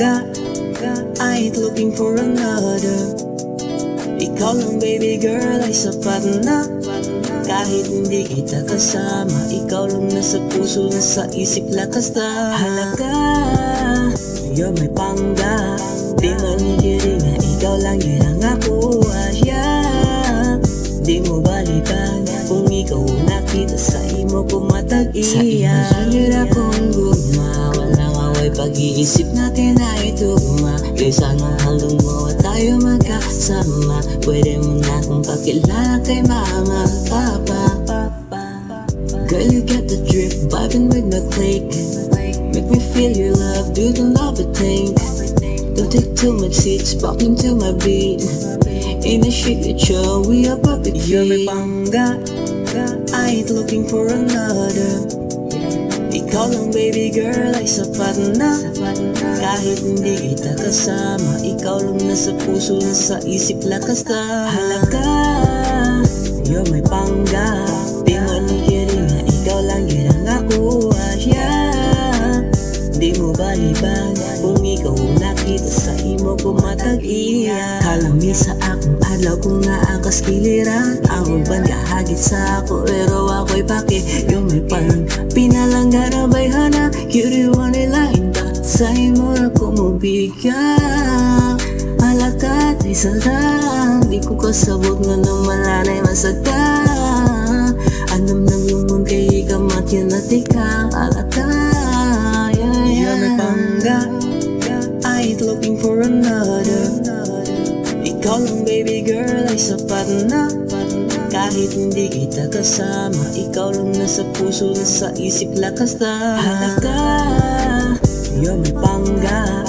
bangga, I ain't looking for another. Ikaw lang baby girl ay sapat na. Kahit hindi kita kasama, ikaw lang nasa puso, nasa isip, lakas na halaga. You're my pangga, di man hindi nga ikaw lang yun ang ako asya. Di mo balikan kung ikaw nakita sa imo pumatag-iya. Sa imo akong guma, walang away pag-iisip natin na itugma. Kaysa nang hanggang mo tayo magkasama, pwede mo na akong pakilala kay mama, papa. Girl, you get the drift, vibing with my clique. Make me feel your love, do the love it think. Don't take too much seats, pop into my beat. In a shit show, we are perfect fit. You're my bangga, I ain't looking for another. Ikaw lang baby girl ay sapat na. Kahit hindi kita kasama, ikaw lang nasa puso, nasa isip, lakas na halaga. You're my pangga, di man kidding na ikaw lang yun ang ako asya. Di mo baliban kung ikaw nakita sa imo pumatag-iya. Kalami sa akong adlaw kung naakas kiliran. Ang ban kahagit sa ako pero ako'y pake. Yung may parang pinalangga na bayhana. Kiriwan nila inda sa imo na kumubigyan. Alakat ay salang, di ko kasabot nga nang malanay masagda. Anam na lumon kay ikamat yun na tika. Alakat, you're my pangga, I ain't looking for another. Ikaw lang baby girl ay sapat na. Kahit hindi kita kasama, ikaw lang nasa puso, nasa isip, lakas na halaga. You're my pangga,